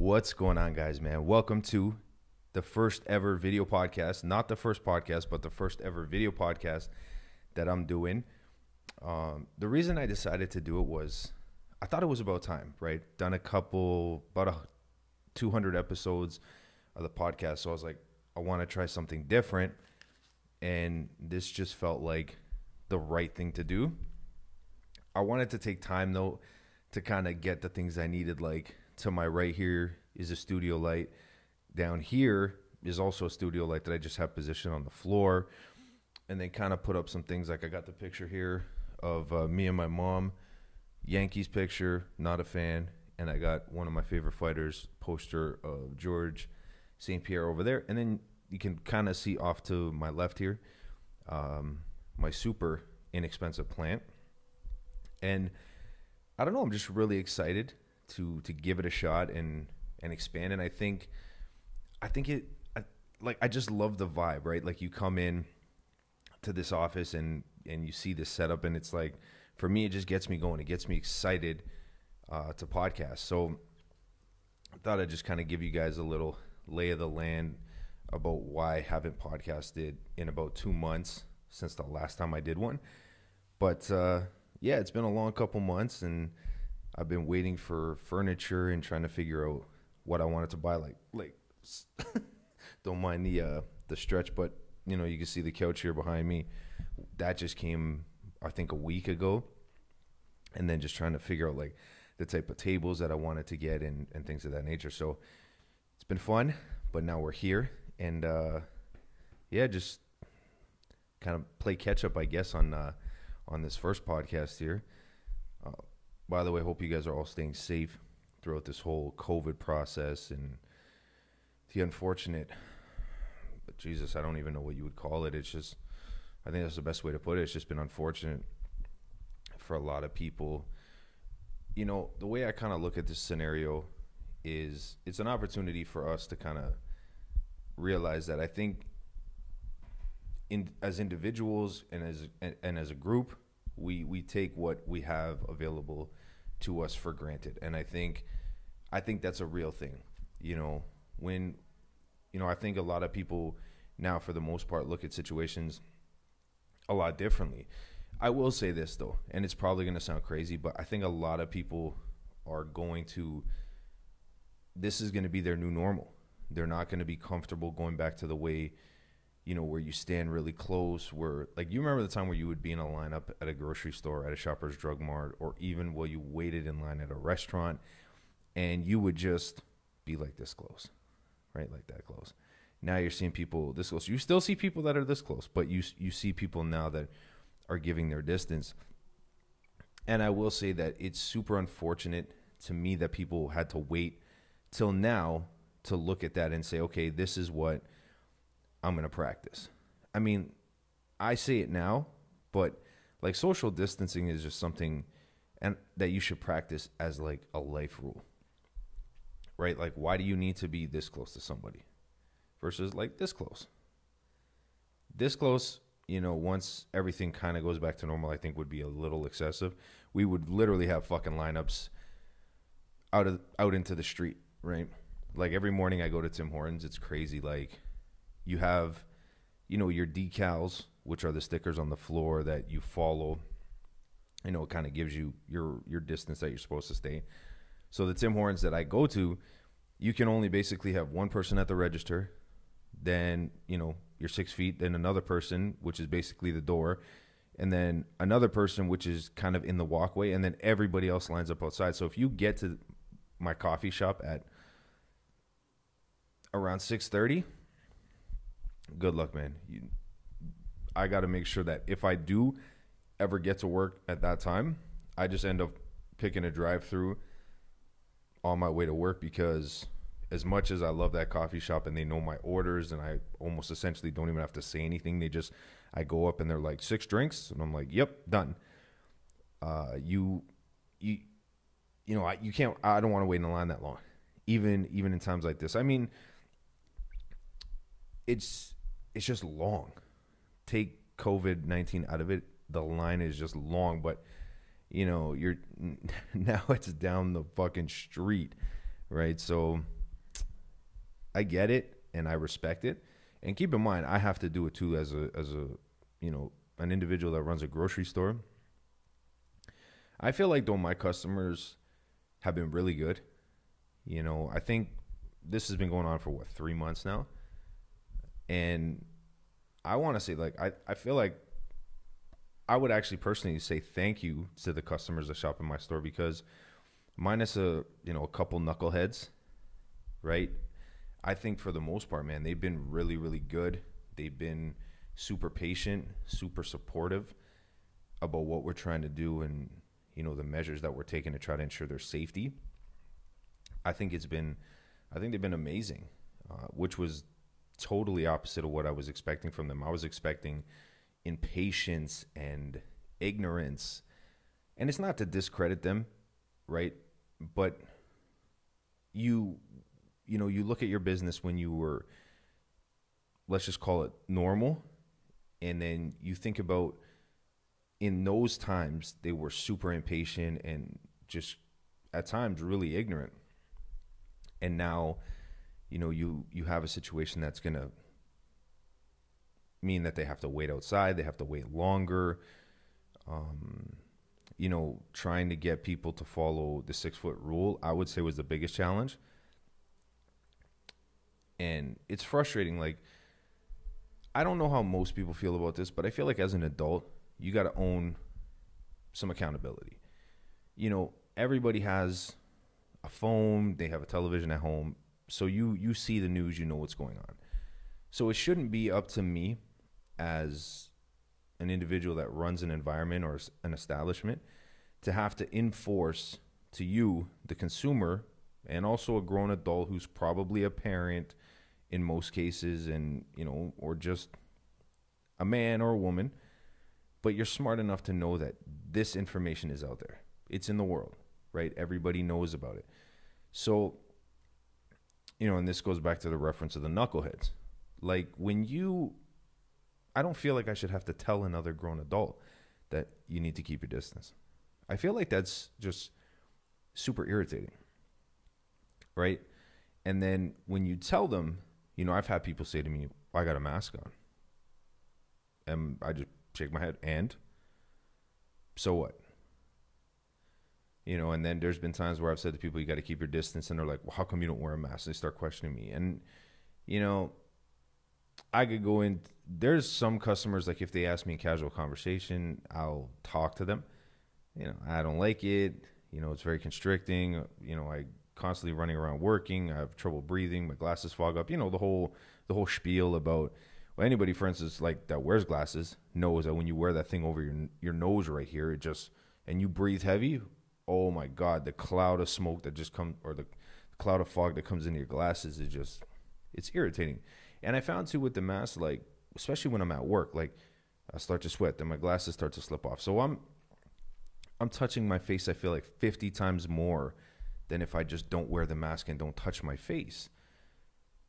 What's going on, guys, man? Welcome to the first ever video podcast. Not the first podcast, but the first ever video podcast that I'm doing. The reason I decided to do it was I thought it was about time, right? Done about 200 episodes of the podcast. So I was like, I want to try something different. And this just felt like the right thing to do. I wanted to take time, though, to kind of get the things I needed. Like, to my right here is a studio light. Down here is also a studio light that I just have positioned on the floor. And then kind of put up some things. Like, I got the picture here of me and my mom. Yankees picture, not a fan. And I got one of my favorite fighters poster of George St. Pierre over there. And then you can kind of see off to my left here my super inexpensive plant. And I don't know, I'm just really excited to give it a shot and expand. And I just love the vibe, right? Like, you come in to this office and you see this setup, and it's like, for me, it just gets me going. It gets me excited to podcast. So I thought I'd just kind of give you guys a little lay of the land about why I haven't podcasted in about 2 months since the last time I did one. But yeah, it's been a long couple months, and I've been waiting for furniture and trying to figure out what I wanted to buy. Like don't mind the stretch, but you can see the couch here behind me. That just came, I think, a week ago. And then just trying to figure out like the type of tables that I wanted to get and things of that nature. So it's been fun, but now we're here, and yeah, just kind of play catch up, I guess, on this first podcast here. By the way, hope you guys are all staying safe throughout this whole COVID process and the unfortunate, but Jesus, I don't even know what you would call it. It's just, I think that's the best way to put it. It's just been unfortunate for a lot of people. The way I kind of look at this scenario is it's an opportunity for us to kind of realize that I think as individuals and as a group, we take what we have available to us for granted. And I think that's a real thing. When I think a lot of people now, for the most part, look at situations a lot differently. I will say this, though, and it's probably going to sound crazy, but I think a lot of people are this is going to be their new normal. They're not going to be comfortable going back to the way, where you stand really close, where, like, you remember the time where you would be in a lineup at a grocery store, at a Shoppers Drug Mart, or even while you waited in line at a restaurant, and you would just be like this close, right? Like that close. Now you're seeing people this close. You still see people that are this close, but you see people now that are giving their distance. And I will say that it's super unfortunate to me that people had to wait till now to look at that and say, okay, this is what I'm going to practice. I mean, I say it now, but like, social distancing is just something and that you should practice as like a life rule, right? Like, why do you need to be this close to somebody versus like this close? This close, once everything kind of goes back to normal, I think would be a little excessive. We would literally have fucking lineups out into the street, right? Like, every morning I go to Tim Hortons, it's crazy. Like, you have, your decals, which are the stickers on the floor that you follow. It kind of gives you your distance that you're supposed to stay. So the Tim Hortons that I go to, you can only basically have one person at the register. Then, you're 6 feet. Then another person, which is basically the door. And then another person, which is kind of in the walkway. And then everybody else lines up outside. So if you get to my coffee shop at around 6:30, good luck, man. I got to make sure that if I do ever get to work at that time, I just end up picking a drive-through on my way to work, because as much as I love that coffee shop and they know my orders and I almost essentially don't even have to say anything, I go up and they're like, 6 drinks, and I'm like, yep, done. You can't. I don't want to wait in the line that long, even in times like this. I mean, it's just long. Take COVID-19 out of it, the line is just long, but you're now it's down the fucking street, right? So I get it and I respect it. And keep in mind, I have to do it too as a you know, an individual that runs a grocery store. I feel like though my customers have been really good. You know, I think this has been going on for what, 3 months now. And I want to say like I feel like I would actually personally say thank you to the customers that shop in my store because minus a couple knuckleheads, right? I think for the most part, man, they've been really, really good. They've been super patient, super supportive about what we're trying to do and, you know, the measures that we're taking to try to ensure their safety. I think they've been amazing, which was totally opposite of what I was expecting from them. I was expecting impatience and ignorance. And it's not to discredit them, right? But you look at your business when you were, let's just call it normal, and then you think about in those times they were super impatient and just at times really ignorant. And now, you have a situation that's going to mean that they have to wait outside, they have to wait longer. Trying to get people to follow the 6 foot rule, I would say was the biggest challenge. And it's frustrating. Like, I don't know how most people feel about this, but I feel like as an adult, you got to own some accountability. Everybody has a phone, they have a television at home. So you see the news, you know what's going on. So it shouldn't be up to me as an individual that runs an environment or an establishment to have to enforce to you, the consumer, and also a grown adult who's probably a parent in most cases, and or just a man or a woman, but you're smart enough to know that this information is out there. It's in the world, right? Everybody knows about it. So, and this goes back to the reference of the knuckleheads. Like I don't feel like I should have to tell another grown adult that you need to keep your distance. I feel like that's just super irritating, right? And then when you tell them, I've had people say to me, I got a mask on. And I just shake my head, and so what? And then there's been times where I've said to people, you got to keep your distance. And they're like, well, how come you don't wear a mask? They start questioning me. And, I could go in. There's some customers, like if they ask me in casual conversation, I'll talk to them. I don't like it. It's very constricting. I constantly running around working. I have trouble breathing. My glasses fog up. The whole spiel about, well, anybody, for instance, like that wears glasses knows that when you wear that thing over your nose right here, and you breathe heavy, oh my God, the cloud of smoke that just comes, or the cloud of fog that comes into your glasses it's irritating. And I found too with the mask, like, especially when I'm at work, like I start to sweat, then my glasses start to slip off. So I'm touching my face, I feel like 50 times more than if I just don't wear the mask and don't touch my face.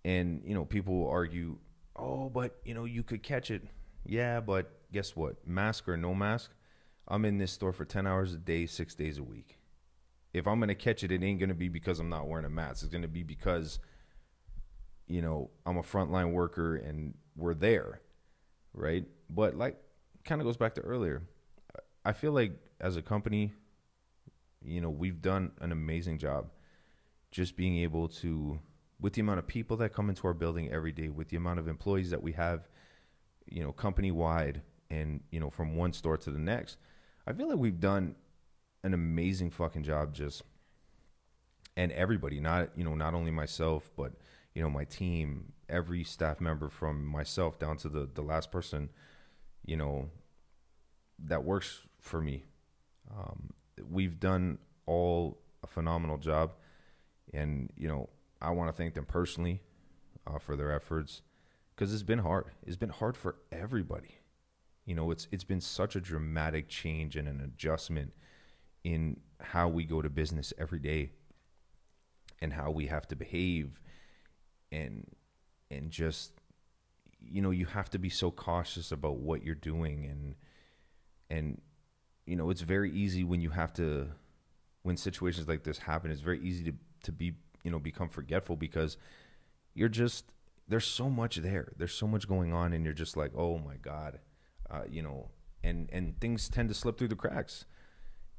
And, people will argue, oh, but, you could catch it. Yeah, but guess what? Mask or no mask, I'm in this store for 10 hours a day, 6 days a week. If I'm going to catch it, it ain't going to be because I'm not wearing a mask. It's going to be because, I'm a frontline worker and we're there, right? But like, kind of goes back to earlier. I feel like as a company, we've done an amazing job just being able to, with the amount of people that come into our building every day, with the amount of employees that we have, company wide and, from one store to the next, I feel like we've done an amazing fucking job and everybody, not only myself, but, my team, every staff member from myself down to the last person, that works for me. We've done all a phenomenal job, and I want to thank them personally for their efforts, because it's been hard. It's been hard for everybody. It's been such a dramatic change and an adjustment in how we go to business every day and how we have to behave, and just you have to be so cautious about what you're doing, and it's very easy when situations like this happen, it's very easy to be become forgetful because you're just, there's so much there. There's so much going on, and you're just like, oh my God, and things tend to slip through the cracks.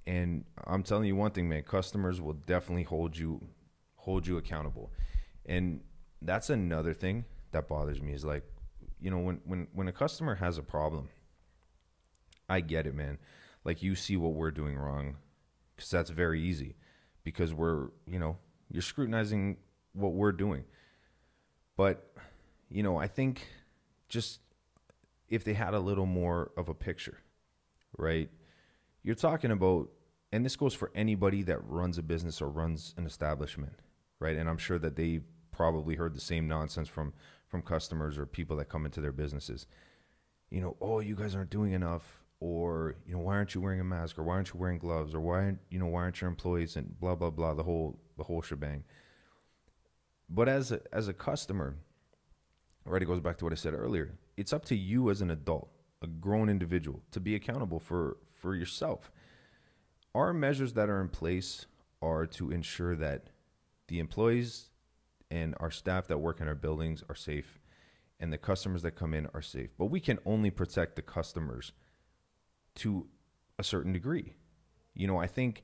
And I'm telling you one thing, man, customers will definitely hold you accountable. And that's another thing that bothers me is like, when a customer has a problem, I get it, man. Like, you see what we're doing wrong, because that's very easy, because you're scrutinizing what we're doing. But, I think just if they had a little more of a picture, right? You're talking about, and this goes for anybody that runs a business or runs an establishment, right? And I'm sure that they probably heard the same nonsense from customers or people that come into their businesses. Oh, you guys aren't doing enough, or why aren't you wearing a mask, or why aren't you wearing gloves, or why aren't your employees, and blah blah blah, the whole shebang. But as a customer, right, it goes back to what I said earlier. It's up to you as an adult, a grown individual, to be accountable for yourself. Our measures that are in place are to ensure that the employees and our staff that work in our buildings are safe, and the customers that come in are safe. But we can only protect the customers to a certain degree. I think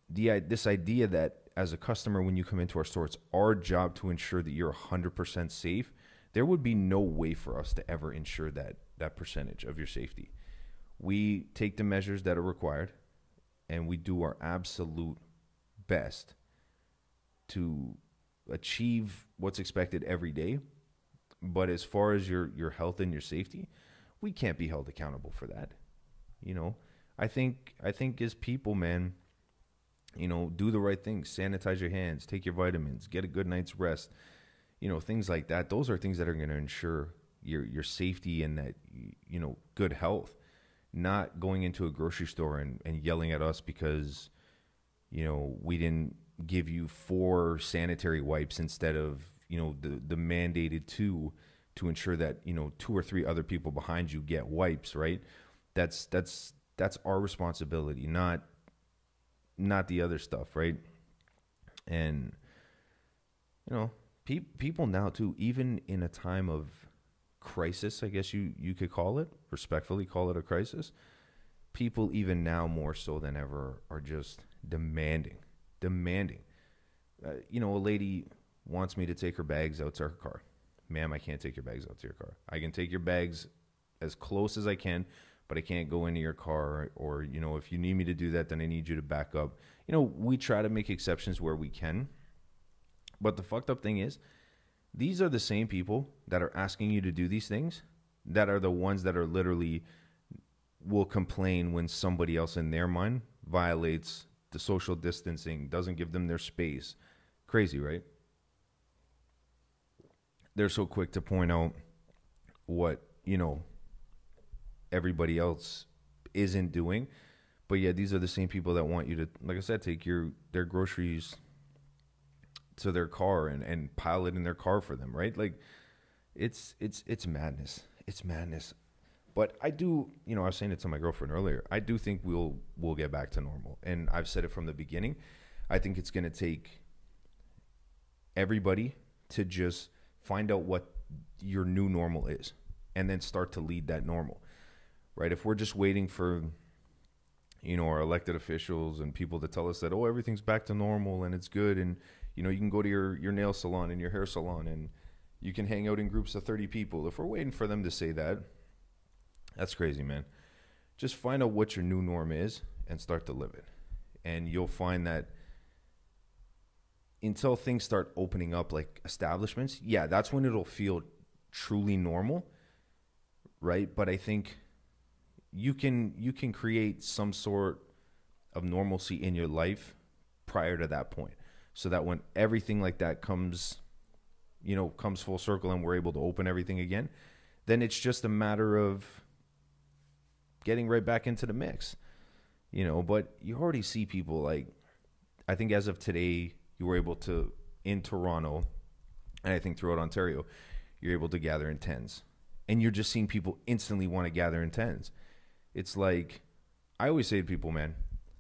this idea that as a customer, when you come into our store, it's our job to ensure that you're 100% safe. There would be no way for us to ever ensure that percentage of your safety. We take the measures that are required, and we do our absolute best to achieve what's expected every day. But as far as your health and your safety, we can't be held accountable for that. I think as people, man, do the right things, sanitize your hands, take your vitamins, get a good night's rest, things like that. Those are things that are going to ensure your safety and that, good health. Not going into a grocery store and yelling at us because, we didn't give you 4 sanitary wipes instead of, the mandated 2 to ensure that, 2 or 3 other people behind you get wipes, right? That's our responsibility, not the other stuff, right? And, people now too, even in a time of crisis, I guess you could call it, respectfully call it a crisis, people even now more so than ever are just demanding. A lady wants me to take her bags out to her car. Ma'am, I can't take your bags out to your car. I can take your bags as close as I can, but I can't go into your car, or, if you need me to do that, then I need you to back up. We try to make exceptions where we can. But the fucked up thing is, these are the same people that are asking you to do these things that are the ones that are literally will complain when somebody else in their mind violates the social distancing, doesn't give them their space. Crazy, right? They're so quick to point out what, everybody else isn't doing. But yeah, these are the same people that want you to, like I said, take their groceries to their car and pile it in their car for them, right? Like, it's madness. It's madness. But I do, I was saying it to my girlfriend earlier, I do think we'll get back to normal. And I've said it from the beginning. I think it's going to take everybody to just find out what your new normal is and then start to lead that normal, right? If we're just waiting for, our elected officials and people to tell us that, oh, everything's back to normal and it's good, and, you can go to your nail salon and your hair salon and you can hang out in groups of 30 people. If we're waiting for them to say that, that's crazy, man. Just find out what your new norm is and start to live it. And you'll find that until things start opening up, like establishments, yeah, that's when it'll feel truly normal, right? But I think you can create some sort of normalcy in your life prior to that point, so that when everything like that comes full circle and we're able to open everything again, then it's just a matter of getting right back into the mix, but you already see people, like, I think as of today, you were able to, in Toronto, and I think throughout Ontario, you're able to gather in tens, and you're just seeing people instantly want to gather in tens. It's like, I always say to people, man,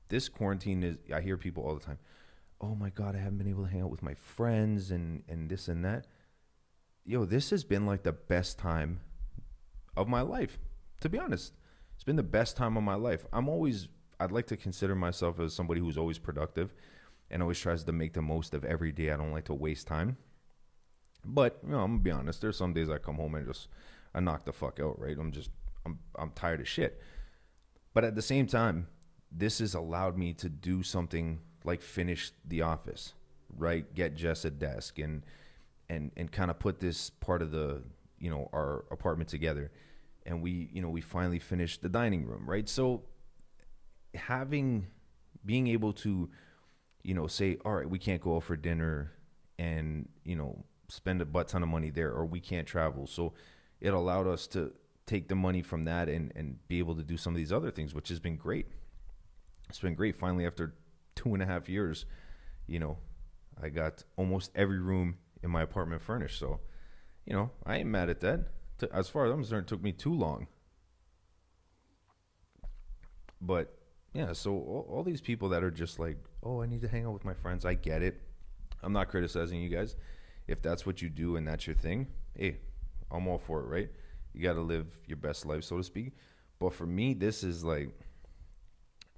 this quarantine is, I hear people all the time, oh my God, I haven't been able to hang out with my friends and this and that. Yo, this has been like the best time of my life, to be honest. It's been the best time of my life. I'd like to consider myself as somebody who's always productive and always tries to make the most of every day. I don't like to waste time. But, I'm gonna be honest, there's some days I come home and I knock the fuck out, right? I'm tired of shit. But at the same time, this has allowed me to do something like finish The Office, right? Get Jess a desk and kind of put this part of our apartment together. And we finally finished the dining room, right? So being able to, say, all right, we can't go out for dinner and, spend a butt ton of money there, or we can't travel. So it allowed us to take the money from that and be able to do some of these other things, which has been great. It's been great. Finally, after 2.5 years, I got almost every room in my apartment furnished. So, I ain't mad at that. As far as I'm concerned, it took me too long. But yeah, so all these people that are just like, oh, I need to hang out with my friends. I get it. I'm not criticizing you guys. If that's what you do and that's your thing, hey, I'm all for it, right? You got to live your best life, so to speak. But for me, this is like,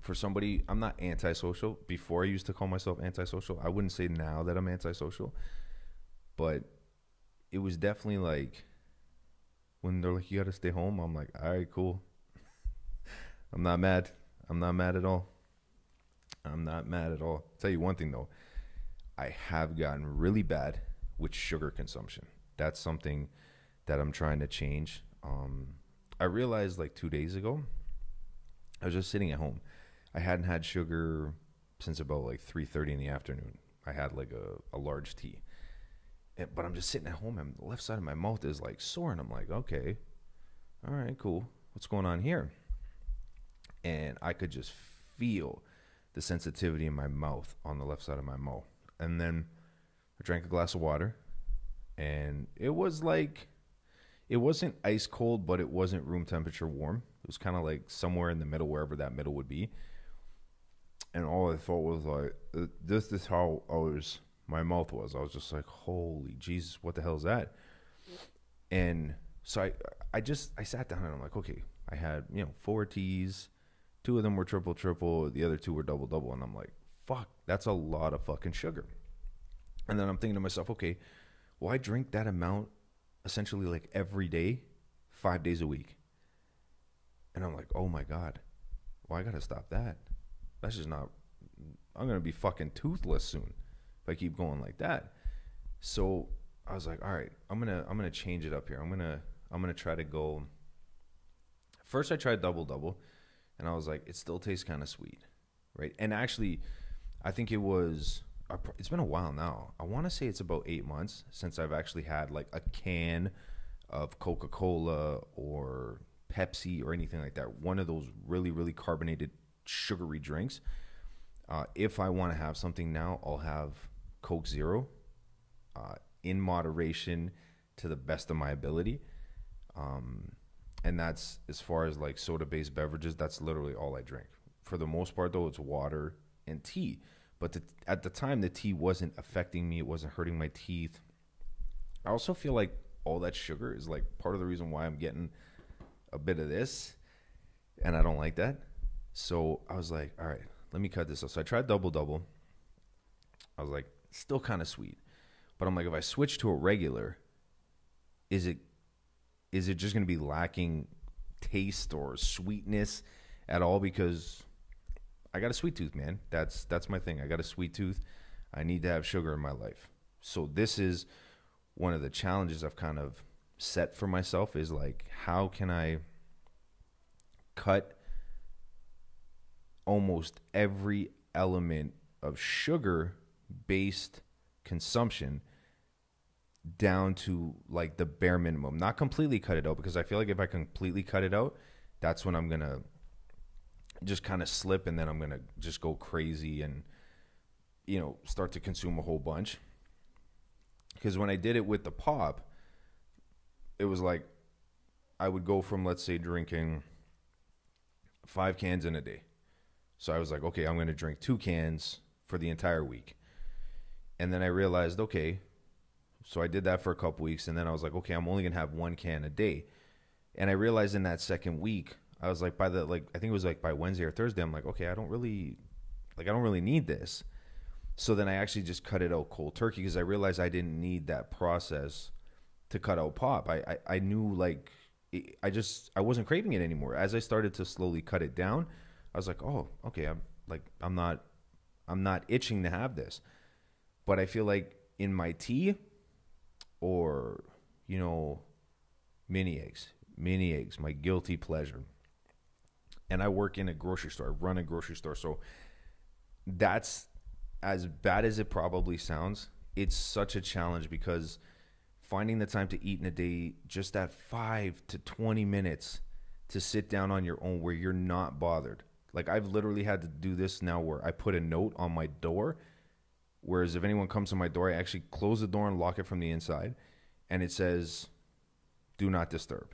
for somebody, I'm not antisocial. Before, I used to call myself antisocial. I wouldn't say now that I'm antisocial. But it was definitely like, when they're like, you got to stay home, I'm like, all right, cool. I'm not mad. I'm not mad at all. I'm not mad at all. I'll tell you one thing, though. I have gotten really bad with sugar consumption. That's something that I'm trying to change. I realized like 2 days ago, I was just sitting at home. I hadn't had sugar since about like 3:30 in the afternoon. I had like a large tea. But I'm just sitting at home and the left side of my mouth is like sore. And I'm like, okay, all right, cool. What's going on here? And I could just feel the sensitivity in my mouth on the left side of my mouth. And then I drank a glass of water, and it was like, it wasn't ice cold, but it wasn't room temperature warm. It was kind of like somewhere in the middle, wherever that middle would be. And all I thought was like, this is how my mouth was. I was just like, holy Jesus, what the hell is that? And so I sat down and I'm like, okay, I had, 4 teas. 2 of them were triple. The other 2 were double. And I'm like, fuck, that's a lot of fucking sugar. And then I'm thinking to myself, okay, well, I drink that amount essentially like every day, 5 days a week. And I'm like, oh my God, well, I got to stop that. That's just not, I'm going to be fucking toothless soon if I keep going like that. So I was like, all right, I'm going to change it up here. I'm going to try to go. First I tried double, and I was like, it still tastes kind of sweet, right? And actually, I think it's been a while now. I want to say it's about 8 months since I've actually had like a can of Coca-Cola or Pepsi or anything like that. One of those really, really carbonated, sugary drinks. If I want to have something now, I'll have Coke Zero in moderation to the best of my ability. And that's, as far as like soda-based beverages, that's literally all I drink. For the most part, though, it's water and tea. But at the time, the tea wasn't affecting me. It wasn't hurting my teeth. I also feel like all that sugar is like part of the reason why I'm getting a bit of this. And I don't like that. So I was like, all right, let me cut this off. So I tried double. I was like, still kind of sweet. But I'm like, if I switch to a regular, is it just going to be lacking taste or sweetness at all? Because I got a sweet tooth, man. That's my thing. I got a sweet tooth. I need to have sugar in my life. So this is one of the challenges I've kind of set for myself, is like, how can I cut almost every element of sugar-based consumption down to like the bare minimum. Not completely cut it out, because I feel like if I completely cut it out, that's when I'm going to just kind of slip, and then I'm going to just go crazy and, start to consume a whole bunch. Because when I did it with the pop, it was like I would go from, let's say, drinking 5 cans in a day. So I was like, okay, I'm going to drink 2 cans for the entire week. And then I realized, okay, so I did that for a couple weeks, and then I was like, okay, I'm only gonna have 1 can a day. And I realized in that second week, I was like, I think it was like by Wednesday or Thursday, I'm like, okay, I don't really need this. So then I actually just cut it out cold turkey because I realized I didn't need that process to cut out pop. I knew like I wasn't craving it anymore. As I started to slowly cut it down, I was like, oh, okay, I'm not itching to have this. But I feel like in my tea or you know mini eggs, my guilty pleasure. And I work in a grocery store. I run a grocery store, so that's as bad as it probably sounds. It's such a challenge because finding the time to eat in a day, just that 5 to 20 minutes to sit down on your own where you're not bothered. Like I've literally had to do this now where I put a note on my door. Whereas if anyone comes to my door, I actually close the door and lock it from the inside. And it says, do not disturb.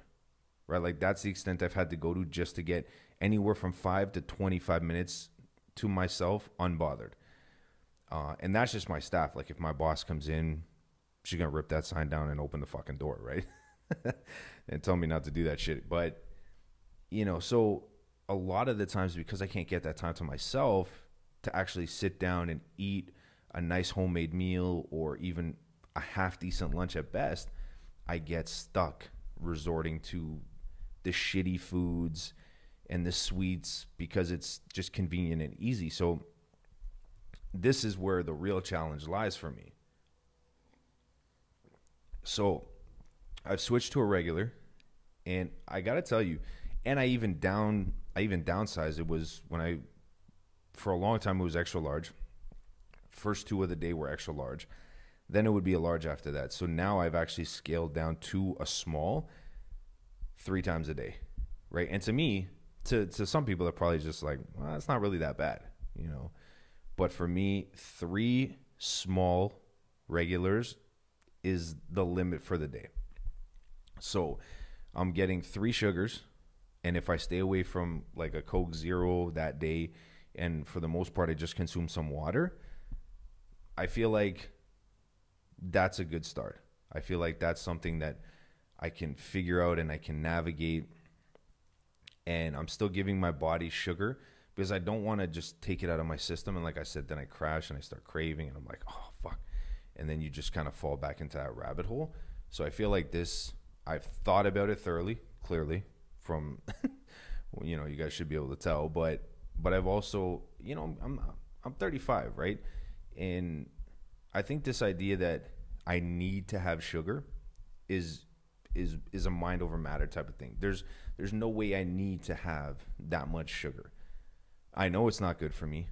Right? Like that's the extent I've had to go to just to get anywhere from 5 to 25 minutes to myself unbothered. And that's just my staff. Like if my boss comes in, she's going to rip that sign down and open the fucking door, right? And tell me not to do that shit. But, so a lot of the times because I can't get that time to myself to actually sit down and eat a nice homemade meal or even a half decent lunch at best, I get stuck resorting to the shitty foods and the sweets because it's just convenient and easy. So this is where the real challenge lies for me. So I've switched to a regular, and I got to tell you, and I even downsized. It was for a long time it was extra large. First two of the day were extra large. Then it would be a large after that. So now I've actually scaled down to a small 3 times a day, right? And to me, to some people, they're probably just like, well, it's not really that bad, But for me, 3 small regulars is the limit for the day. So I'm getting 3 sugars. And if I stay away from like a Coke Zero that day, and for the most part, I just consume some water, I feel like that's a good start. I feel like that's something that I can figure out and I can navigate. And I'm still giving my body sugar because I don't want to just take it out of my system. And like I said, then I crash and I start craving and I'm like, oh, fuck. And then you just kind of fall back into that rabbit hole. So I feel like I've thought about it thoroughly, clearly from, you guys should be able to tell. But I've also, I'm 35, right? And I think this idea that I need to have sugar is a mind over matter type of thing. There's no way I need to have that much sugar. I know it's not good for me.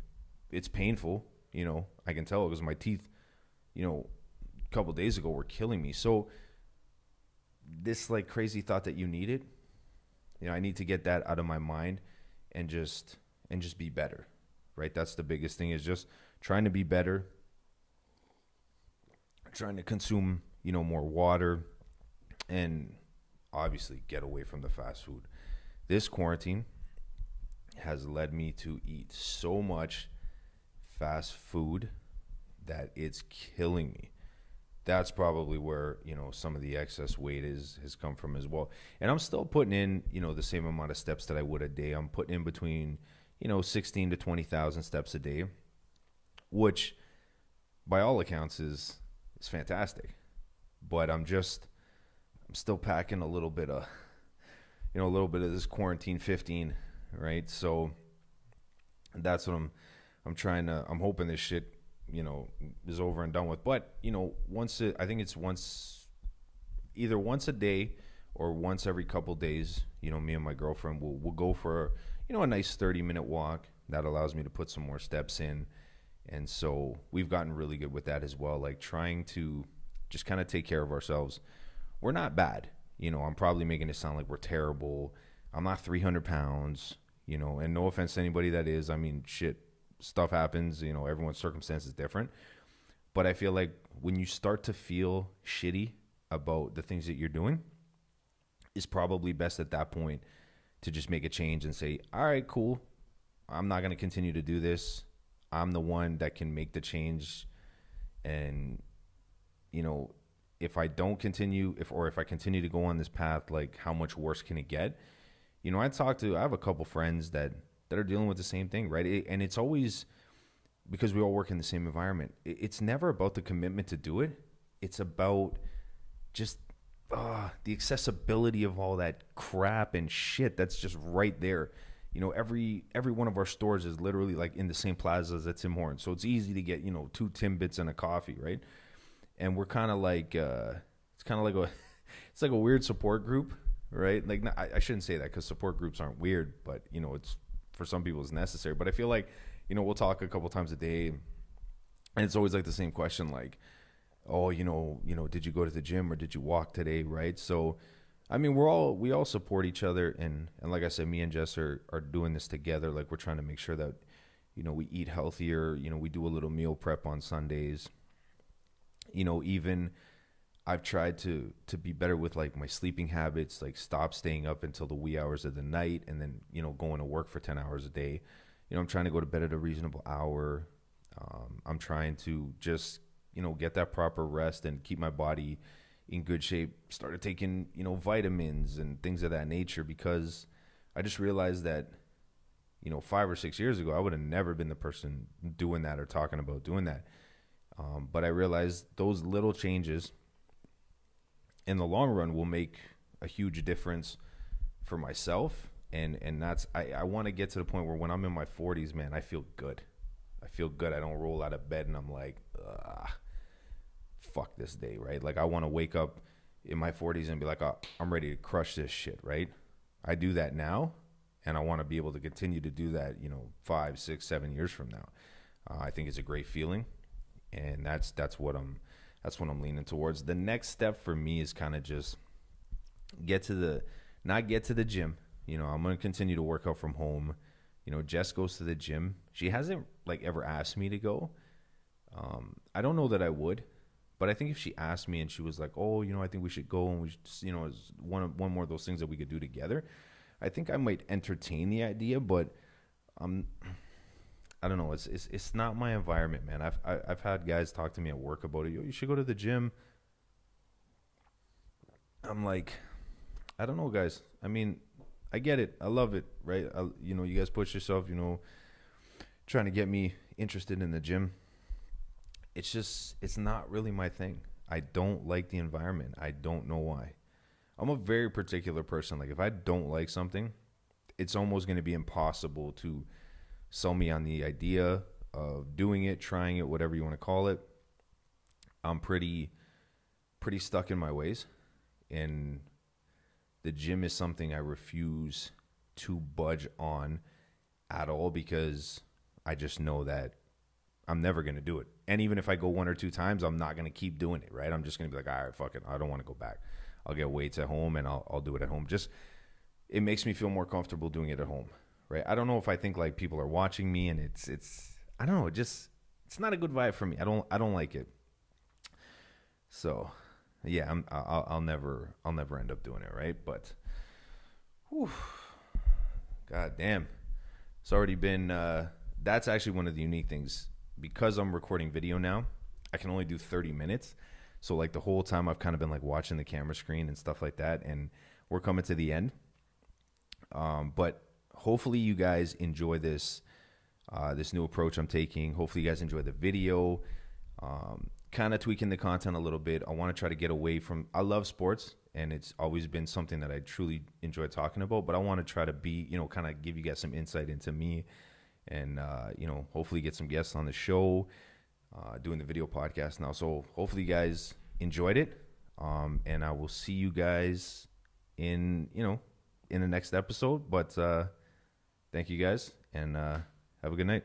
It's painful, I can tell because my teeth, a couple days ago were killing me. So this like crazy thought that you need it, I need to get that out of my mind and just be better, right? That's the biggest thing, is just trying to be better, trying to consume, more water, and obviously get away from the fast food. This quarantine has led me to eat so much fast food that it's killing me. That's probably where, some of the excess weight has come from as well. And I'm still putting in, the same amount of steps that I would a day. I'm putting in between, 16 to 20,000 steps a day, which by all accounts is fantastic. But I'm still packing a little bit of this quarantine 15, right? So that's what I'm hoping this shit, is over and done with. But, I think it's either once a day or once every couple days, me and my girlfriend will go for, a nice 30-minute walk. That allows me to put some more steps in. And so we've gotten really good with that as well, like trying to just kind of take care of ourselves. We're not bad. I'm probably making it sound like we're terrible. I'm not 300 pounds, and no offense to anybody that is. I mean, shit, stuff happens, everyone's circumstance is different. But I feel like when you start to feel shitty about the things that you're doing, it's probably best at that point to just make a change and say, all right, cool. I'm not going to continue to do this. I'm the one that can make the change And, you know, if I don't continue, if I continue to go on this path, like how much worse can it get? You know, I have a couple friends that are dealing with the same thing, right? And it's always because we all work in the same environment. It's never about the commitment to do it. It's about just the accessibility of all that crap and shit that's just right there. You know, every one of our stores is literally like in the same plaza as a Tim Hortons, so it's easy to get, you know, 2 Timbits and a coffee, right? And we're kind of like it's kind of like a it's like a weird support group, right? Like I shouldn't say that because support groups aren't weird, but you know, it's for some people it's necessary. But I feel like, you know, we'll talk a couple times a day, and it's always like the same question, like, oh, did you go to the gym or did you walk today, right? So I mean, we all support each other, and like I said, me and Jess are doing this together. Like, we're trying to make sure that, you know, we eat healthier. You know, we do a little meal prep on Sundays. You know, even I've tried to be better with like my sleeping habits, like stop staying up until the wee hours of the night, and then, you know, going to work for 10 hours a day. You know, I'm trying to go to bed at a reasonable hour. I'm trying to just, you know, get that proper rest and keep my body in good shape. Started taking, you know, vitamins and things of that nature, because I just realized that, you know, 5 or 6 years ago, I would have never been the person doing that or talking about doing that. But I realized those little changes in the long run will make a huge difference for myself. And that's, I want to get to the point where when I'm in my 40s, man, I feel good. I feel good. I don't roll out of bed and I'm like, fuck this day, right? Like, I want to wake up in my 40s and be like, oh, I'm ready to crush this shit, right? I do that now, and I want to be able to continue to do that, you know, 5, 6, 7 years from now. I think it's a great feeling, and that's what I'm leaning towards. The next step for me is kind of just not get to the gym. You know, I'm going to continue to work out from home. You know, Jess goes to the gym. She hasn't like ever asked me to go. I don't know that I would. But I think if she asked me and she was like, oh, you know, I think we should go, and we should, you know, it's one more of those things that we could do together, I think I might entertain the idea. But I don't know. It's not my environment, man. I've had guys talk to me at work about it. Yo, you should go to the gym. I'm like, I don't know, guys. I mean, I get it. I love it, right? You know, you guys push yourself, you know, trying to get me interested in the gym. It's just, it's not really my thing. I don't like the environment. I don't know why. I'm a very particular person. Like, if I don't like something, it's almost going to be impossible to sell me on the idea of doing it, trying it, whatever you want to call it. I'm pretty stuck in my ways, and the gym is something I refuse to budge on at all, because I just know that I'm never going to do it. And even if I go 1 or 2 times, I'm not going to keep doing it, right? I'm just going to be like, all right, fuck it. I don't want to go back. I'll get weights at home, and I'll do it at home. Just, it makes me feel more comfortable doing it at home, right? I don't know if I think like people are watching me, and it's I don't know, it's not a good vibe for me. I don't like it. So, yeah, I'll never end up doing it, right? But, whew, god damn, it's already been. That's actually one of the unique things. Because I'm recording video now, I can only do 30 minutes. So like the whole time I've kind of been like watching the camera screen and stuff like that, and we're coming to the end. But hopefully you guys enjoy this new approach I'm taking. Hopefully you guys enjoy the video. Kind of tweaking the content a little bit. I want to try to get away from, I love sports, and it's always been something that I truly enjoy talking about, but I want to try to be, you know, kind of give you guys some insight into me, and you know, hopefully get some guests on the show, doing the video podcast now. So hopefully you guys enjoyed it, and I will see you guys in the next episode. But thank you guys, and have a good night.